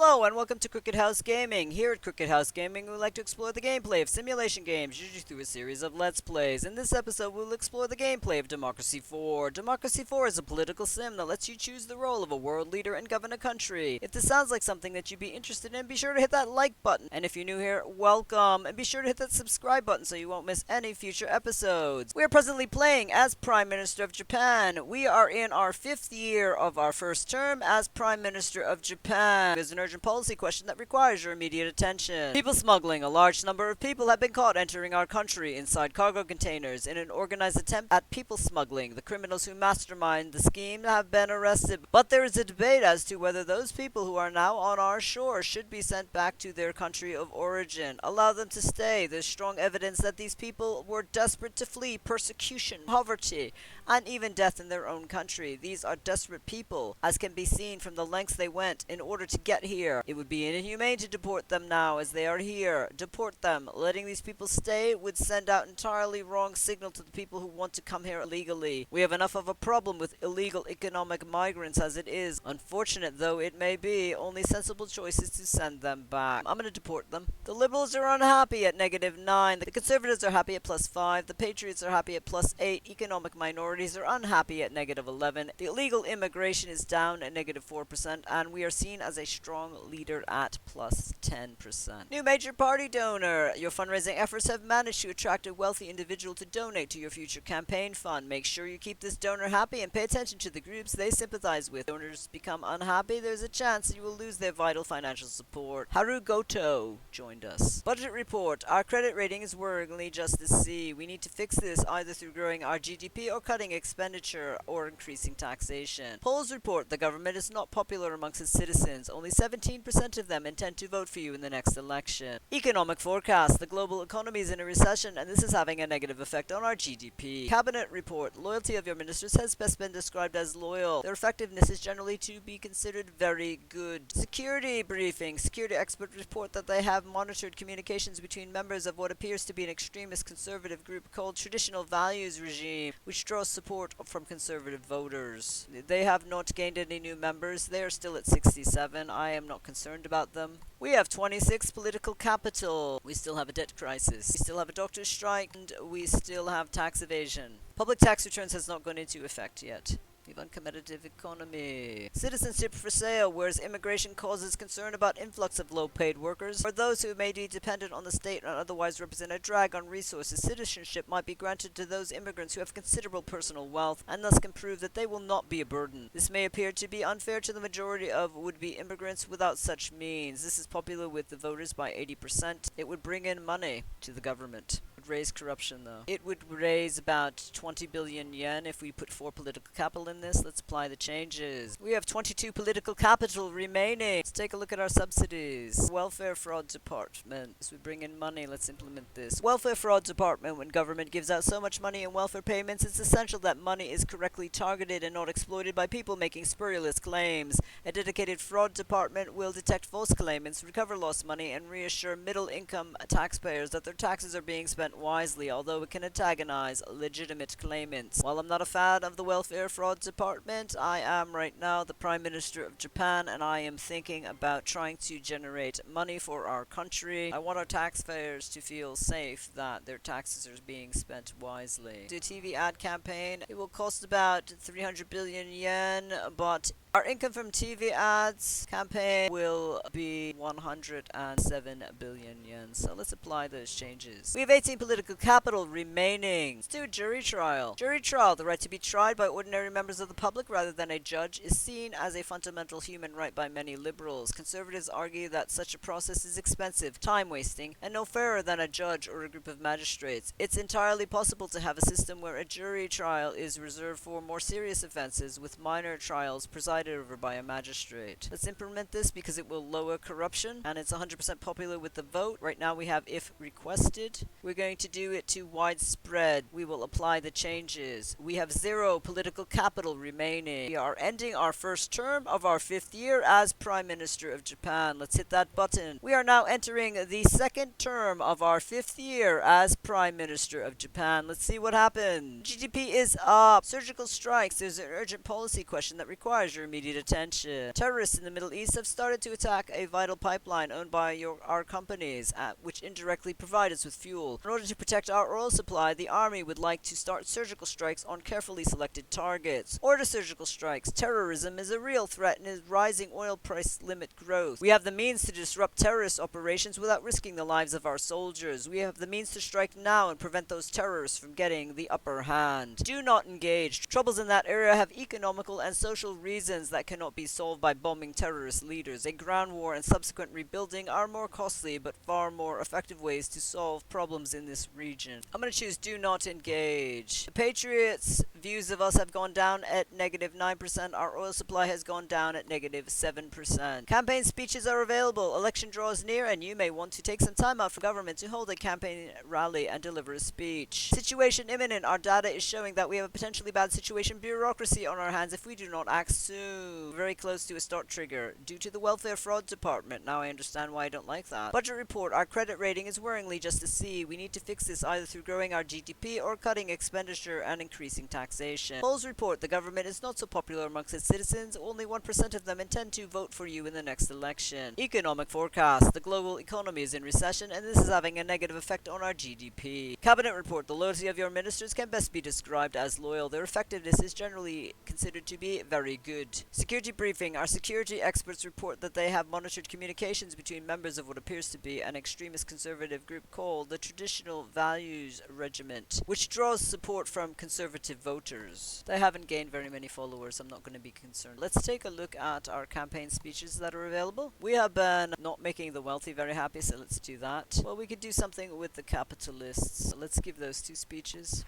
Hello and welcome to Crooked House Gaming. Here at Crooked House Gaming, we like to explore the gameplay of simulation games, usually through a series of Let's Plays. In this episode, we'll explore the gameplay of Democracy 4. Democracy 4 is a political sim that lets you choose the role of a world leader and govern a country. If this sounds like something that you'd be interested in, be sure to hit that like button. And if you're new here, welcome. And be sure to hit that subscribe button so you won't miss any future episodes. We are presently playing as Prime Minister of Japan. We are in our 5th year of our first term as Prime Minister of Japan. There's an urgent policy question that requires your immediate attention. People smuggling. A large number of people have been caught entering our country inside cargo containers in an organized attempt at people smuggling. The criminals who mastermind the scheme have been arrested, but there is a debate as to whether those people who are now on our shore should be sent back to their country of origin. Allow them to stay. There's strong evidence that these people were desperate to flee persecution, poverty, and even death in their own country. These are desperate people, as can be seen from the lengths they went in order to get here. It would be inhumane to deport them now as they are here. Deport them. Letting these people stay would send out entirely wrong signal to the people who want to come here illegally. We have enough of a problem with illegal economic migrants as it is. Unfortunate though it may be, only sensible choice is to send them back. I'm gonna deport them. The Liberals are unhappy at -9. The Conservatives are happy at +5. The Patriots are happy at +8. Economic minorities are unhappy at -11. The illegal immigration is down at -4%, and we are seen as a strong leader at +10%. New major party donor. Your fundraising efforts have managed to attract a wealthy individual to donate to your future campaign fund. Make sure you keep this donor happy and pay attention to the groups they sympathize with. Donors become unhappy, there's a chance you will lose their vital financial support. Haru Goto joined us. Budget report. Our credit rating is worryingly just a C. We need to fix this either through growing our GDP or cutting expenditure or increasing taxation. Polls report the government is not popular amongst its citizens. Only 17% of them intend to vote for you in the next election. Economic forecast. The global economy is in a recession and this is having a negative effect on our GDP. Cabinet report. Loyalty of your ministers has best been described as loyal. Their effectiveness is generally to be considered very good. Security briefing. Security experts report that they have monitored communications between members of what appears to be an extremist conservative group called Traditional Values Regime, which draws support from conservative voters. They have not gained any new members. They are still at 67. I am not concerned about them. We have 26 political capital. We still have a debt crisis. We still have a doctor's strike, and we still have tax evasion. Public tax returns has not gone into effect yet. We have uncompetitive economy. Citizenship for sale, whereas immigration causes concern about influx of low-paid workers or those who may be dependent on the state and otherwise represent a drag on resources. Citizenship might be granted to those immigrants who have considerable personal wealth and thus can prove that they will not be a burden. This may appear to be unfair to the majority of would-be immigrants without such means. This is popular with the voters by 80%. It would bring in money to the government. Raise corruption though. It would raise about 20 billion yen if we put 4 political capital in this. Let's apply the changes. We have 22 political capital remaining. Let's take a look at our subsidies. Welfare fraud department. As we bring in money, let's implement this. Welfare fraud department. When government gives out so much money in welfare payments, it's essential that money is correctly targeted and not exploited by people making spurious claims. A dedicated fraud department will detect false claimants, recover lost money, and reassure middle-income taxpayers that their taxes are being spent wisely, although it can antagonize legitimate claimants. While I'm not a fan of the welfare fraud department, I am right now the Prime Minister of Japan, and I am thinking about trying to generate money for our country. I want our taxpayers to feel safe that their taxes are being spent wisely. Do a TV ad campaign. It will cost about 300 billion yen, but our income from TV ads campaign will be 107 billion yen. So let's apply those changes. We have 18 political capital remaining. Let's do a jury trial. Jury trial. The right to be tried by ordinary members of the public rather than a judge is seen as a fundamental human right by many liberals. Conservatives argue that such a process is expensive, time-wasting, and no fairer than a judge or a group of magistrates. It's entirely possible to have a system where a jury trial is reserved for more serious offenses, with minor trials presided over by a magistrate. Let's implement this because it will lower corruption, and it's 100% popular with the vote. Right now we have if requested. We're going to do it to widespread. We will apply the changes. We have 0 political capital remaining. We are ending our first term of our 5th year as Prime Minister of Japan. Let's hit that button. We are now entering the 2nd term of our 5th year as Prime Minister of Japan. Let's see what happens. GDP is up. Surgical strikes. There's an urgent policy question that requires your immediate attention. Terrorists in the Middle East have started to attack a vital pipeline owned by our companies, which indirectly provide us with fuel. In order to protect our oil supply, the army would like to start surgical strikes on carefully selected targets. Order surgical strikes. Terrorism is a real threat and is rising oil price limit growth. We have the means to disrupt terrorist operations without risking the lives of our soldiers. We have the means to strike now and prevent those terrorists from getting the upper hand. Do not engage. Troubles in that area have economical and social reasons that cannot be solved by bombing terrorist leaders. A ground war and subsequent rebuilding are more costly but far more effective ways to solve problems in this region. I'm going to choose do not engage. The Patriots' views of us have gone down at -9%. Our oil supply has gone down at -7%. Campaign speeches are available. Election draws near and you may want to take some time out from government to hold a campaign rally and deliver a speech. Situation imminent. Our data is showing that we have a potentially bad situation bureaucracy on our hands if we do not act soon. Very close to a start trigger due to the welfare fraud department. Now I understand why I don't like that. Budget report. Our credit rating is worryingly just a C. We need to fix this either through growing our GDP or cutting expenditure and increasing taxation. Polls report the government is not so popular amongst its citizens. Only 1% of them intend to vote for you in the next election. Economic forecast. The global economy is in recession and this is having a negative effect on our GDP. Cabinet report. The loyalty of your ministers can best be described as loyal. Their effectiveness is generally considered to be very good. Security briefing. Our security experts report that they have monitored communications between members of what appears to be an extremist conservative group called the Traditional Values Regiment, which draws support from conservative voters. They haven't gained very many followers. I'm not going to be concerned. Let's take a look at our campaign speeches that are available. We have been not making the wealthy very happy, so let's do that. Well, we could do something with the capitalists. Let's give those two speeches.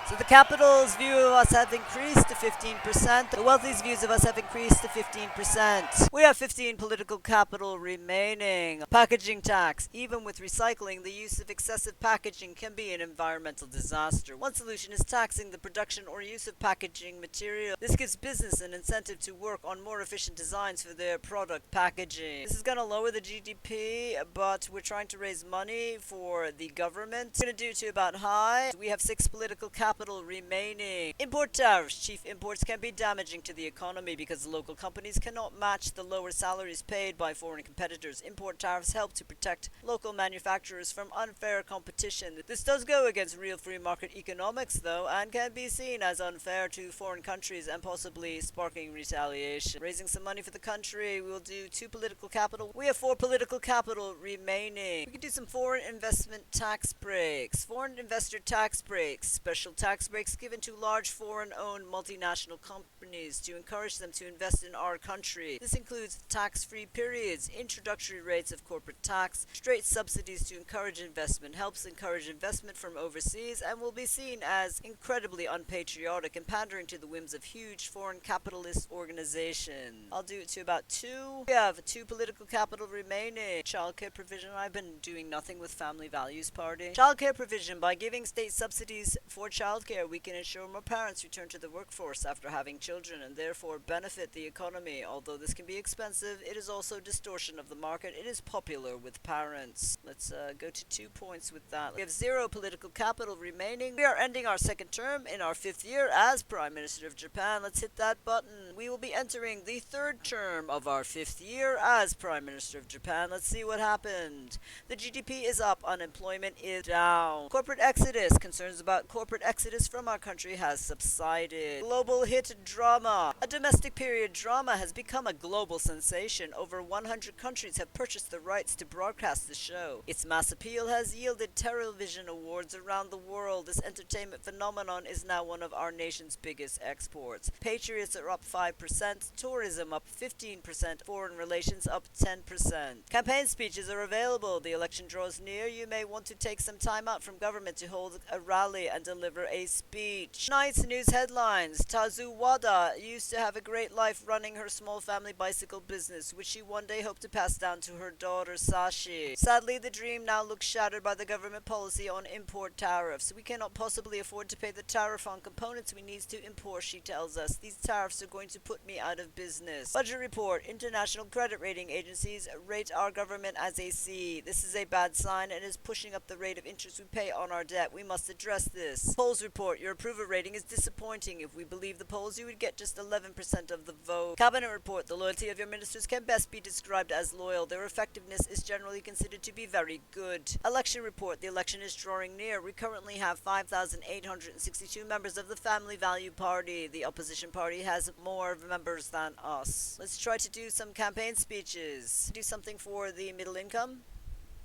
So the capital's view of us have increased to 15%. The wealthy's views of us have increased to 15%. We have 15 political capital remaining. Packaging tax. Even with recycling, the use of excessive packaging can be an environmental disaster. One solution is taxing the production or use of packaging material. This gives business an incentive to work on more efficient designs for their product packaging. This is going to lower the GDP, but we're trying to raise money for the government. We're going to do it to about high. We have 6 political capital remaining. Import tariffs. Cheap imports can be damaging to the economy because local companies cannot match the lower salaries paid by foreign competitors. Import tariffs help to protect local manufacturers from unfair competition. This does go against real free market economics though, and can be seen as unfair to foreign countries and possibly sparking retaliation. Raising some money for the country. We will do 2 political capital. We have 4 political capital remaining. We could do some foreign investment tax breaks. Foreign investor tax breaks. Special tax breaks given to large foreign-owned multinational companies to encourage them to invest in our country. This includes tax-free periods, introductory rates of corporate tax, straight subsidies to encourage investment, helps encourage investment from overseas, and will be seen as incredibly unpatriotic and pandering to the whims of huge foreign capitalist organizations. I'll do it to about 2. We have 2 political capital remaining. Childcare provision. I've been doing nothing with Family Values Party. Childcare provision. By giving state subsidies for childcare, we can ensure more parents return to the workforce after having children and therefore benefit the economy. Although this can be expensive, it is also distortion of the market. It is popular with parents. Let's go to 2 points with that. We have 0 political capital remaining. We are ending our 2nd term in our 5th year as Prime Minister of Japan. Let's hit that button. We will be entering the 3rd term of our 5th year as Prime Minister of Japan. Let's see what happened. The GDP is up. Unemployment is down. Corporate exodus. Concerns about corporate exodus from our country has subsided. Global hit drama. A domestic period drama has become a global sensation. Over 100 countries have purchased the rights to broadcast the show. Its mass appeal has yielded television awards around the world. This entertainment phenomenon is now one of our nation's biggest exports. Patriots are up 5%, tourism up 15%, foreign relations up 10%. Campaign speeches are available. The election draws near. You may want to take some time out from government to hold a rally and deliver a speech. Tonight's news headlines. Tazu Wada used to have a great life running her small family bicycle business, which she one day hoped to pass down to her daughter Sashi. Sadly, the dream now looks shattered by the government policy on import tariffs. We cannot possibly afford to pay the tariff on components we need to import, she tells us. These tariffs are going to put me out of business. Budget report. International credit rating agencies rate our government as a C. This is a bad sign and is pushing up the rate of interest we pay on our debt. We must address this. Polls report. Your approval rating is disappointing. If we believe the polls, you would get just 11% of the vote. Cabinet report. The loyalty of your ministers can best be described as loyal. Their effectiveness is generally considered to be very good. Election report. The election is drawing near. We currently have 5,862 members of the Family Value Party. The opposition party has more members than us. Let's try to do some campaign speeches. Do something for the middle income,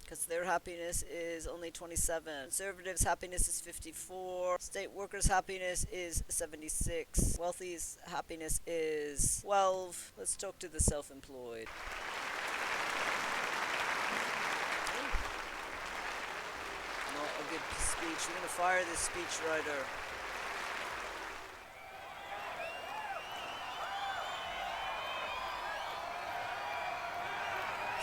because their happiness is only 27. Conservatives' happiness is 54. State workers' happiness is 76. Wealthy's happiness is 12. Let's talk to the self-employed. Not a good speech. We're going to fire this speechwriter.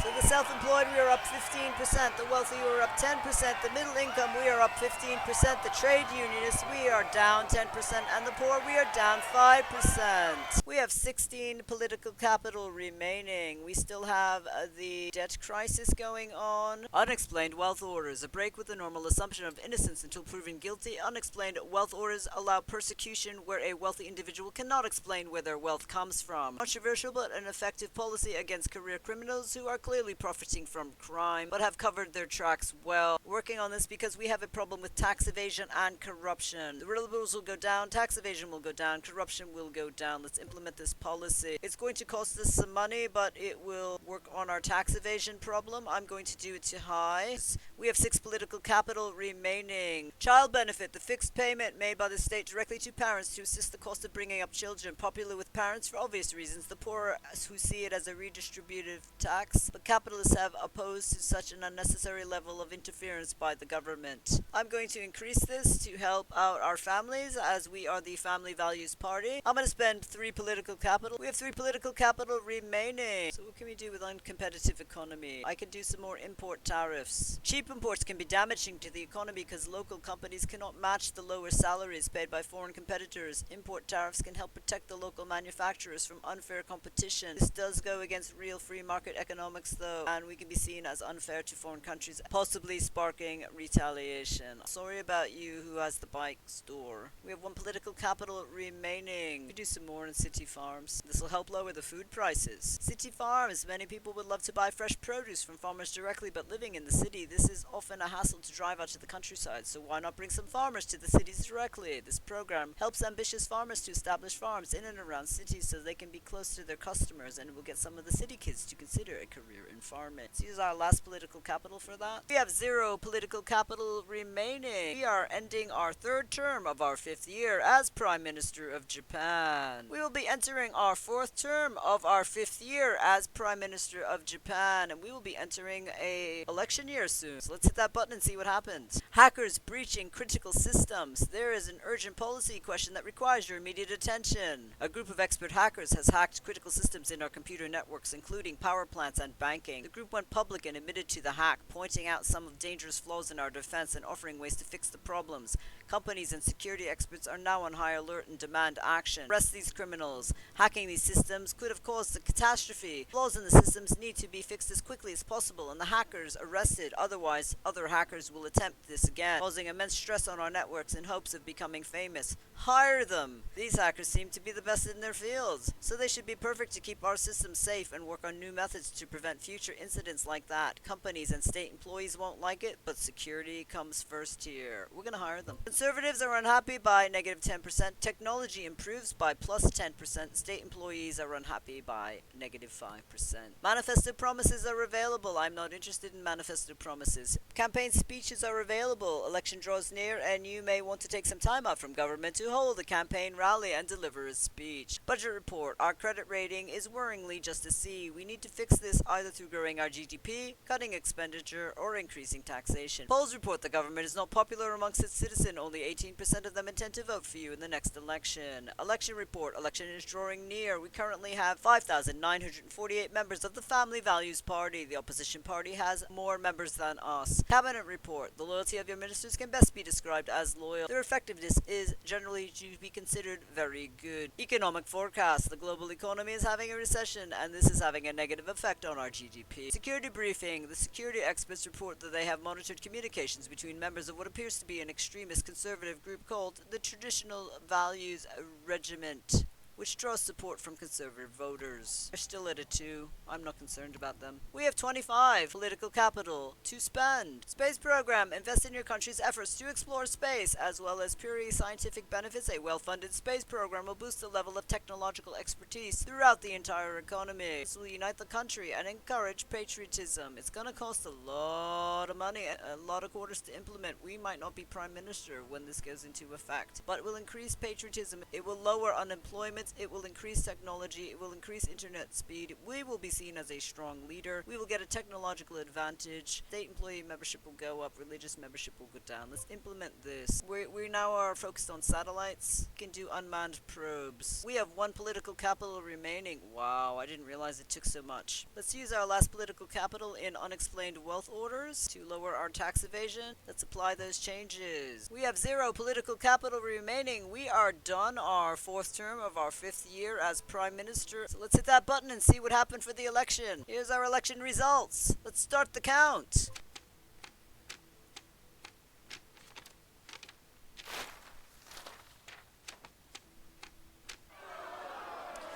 So the self-employed, we are up 15%. The wealthy, we are up 10%. The middle income, we are up 15%. The trade unionists, we are down 10%. And the poor, we are down 5%. We have 16 political capital remaining. We still have the debt crisis going on. Unexplained wealth orders. A break with the normal assumption of innocence until proven guilty. Unexplained wealth orders allow persecution where a wealthy individual cannot explain where their wealth comes from. Controversial but an effective policy against career criminals who are clearly profiting from crime, but have covered their tracks well. Working on this because we have a problem with tax evasion and corruption. The Liberals will go down, tax evasion will go down, corruption will go down. Let's implement this policy. It's going to cost us some money, but it will work on our tax evasion problem. I'm going to do it to high. We have 6 political capital remaining. Child benefit, the fixed payment made by the state directly to parents to assist the cost of bringing up children. Popular with parents for obvious reasons. The poor who see it as a redistributive tax. But capitalists have opposed to such an unnecessary level of interference by the government. I'm going to increase this to help out our families, as we are the Family Values Party. I'm going to spend 3 political capital. We have 3 political capital remaining. So what can we do with uncompetitive economy? I can do some more import tariffs. Cheap imports can be damaging to the economy because local companies cannot match the lower salaries paid by foreign competitors. Import tariffs can help protect the local manufacturers from unfair competition. This does go against real free market economics though, and we can be seen as unfair to foreign countries, possibly sparking retaliation. Sorry about you who has the bike store. We have 1 political capital remaining. We do some more in city farms. This will help lower the food prices. City farms, many people would love to buy fresh produce from farmers directly, but living in the city, this is often a hassle to drive out to the countryside, so why not bring some farmers to the cities directly? This program helps ambitious farmers to establish farms in and around cities so they can be close to their customers, and will get some of the city kids to consider a career in farming. Let's use our last political capital for that. We have 0 political capital remaining. We are ending our 3rd term of our 5th year as Prime Minister of Japan. We will be entering our 4th term of our 5th year as Prime Minister of Japan, and we will be entering a election year soon. So let's hit that button and see what happens. Hackers breaching critical systems. There is an urgent policy question that requires your immediate attention. A group of expert hackers has hacked critical systems in our computer networks, including power plants and banking. The group went public and admitted to the hack, pointing out some of dangerous flaws in our defense and offering ways to fix the problems. Companies and security experts are now on high alert and demand action. Arrest these criminals. Hacking these systems could have caused a catastrophe. Flaws in the systems need to be fixed as quickly as possible and the hackers arrested. Otherwise, other hackers will attempt this again, causing immense stress on our networks in hopes of becoming famous. Hire them! These hackers seem to be the best in their fields, so they should be perfect to keep our systems safe and work on new methods to prevent future incidents like that. Companies and state employees won't like it, but security comes first here. We're gonna hire them. Conservatives are unhappy by negative 10%. Technology improves by plus 10%. State employees are unhappy by negative 5%. Manifesto promises are available. I'm not interested in manifesto promises. finances. Campaign speeches are available. Election draws near, and you may want to take some time out from government to hold a campaign rally and deliver a speech. Budget report. Our credit rating is worryingly just a C. We need to fix this either through growing our GDP, cutting expenditure, or increasing taxation. Polls report the government is not popular amongst its citizens. Only 18% of them intend to vote for you in the next election. Election report. Election is drawing near. We currently have 5,948 members of the Family Values Party. The opposition party has more members than us. Cabinet report. The loyalty of your ministers can best be described as loyal. Their effectiveness is generally to be considered very good. Economic forecast. The global economy is having a recession, and this is having a negative effect on our GDP. Security briefing. The security experts report that they have monitored communications between members of what appears to be an extremist conservative group called the Traditional Values Regiment, which draws support from conservative voters. They're still at a 2. I'm not concerned about them. We have 25 political capital to spend. Space program. Invest in your country's efforts to explore space, as well as purely scientific benefits. A well-funded space program will boost the level of technological expertise throughout the entire economy. This will unite the country and encourage patriotism. It's gonna cost a lot of money, a lot of quarters to implement. We might not be prime minister when this goes into effect, but it will increase patriotism. It will lower unemployment. It will increase technology. It will increase internet speed. We will be seen as a strong leader. We will get a technological advantage. State employee membership will go up. Religious membership will go down. Let's implement this. We now are focused on satellites. We can do unmanned probes. We have 1 political capital remaining. Wow, I didn't realize it took so much. Let's use our last political capital in unexplained wealth orders to lower our tax evasion. Let's apply those changes. We have 0 political capital remaining. We are done our 4th term of our 5th year as Prime Minister. So let's hit that button and see what happened for the election. Here's our election results. Let's start the count.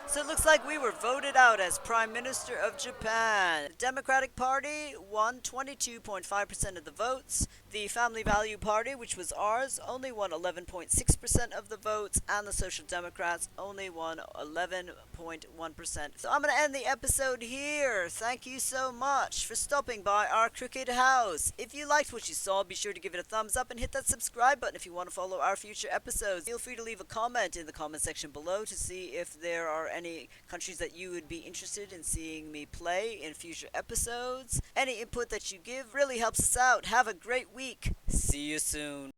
So it looks like we were voted out as Prime Minister of Japan. The Democratic Party won 22.5% of the votes. The Family Value Party, which was ours, only won 11.6% of the votes, and the Social Democrats only won 11.1%. So I'm going to end the episode here. Thank you so much for stopping by our Crooked House. If you liked what you saw, be sure to give it a thumbs up and hit that subscribe button if you want to follow our future episodes. Feel free to leave a comment in the comment section below to see if there are any countries that you would be interested in seeing me play in future episodes. Any input that you give really helps us out. Have a great week. See you soon.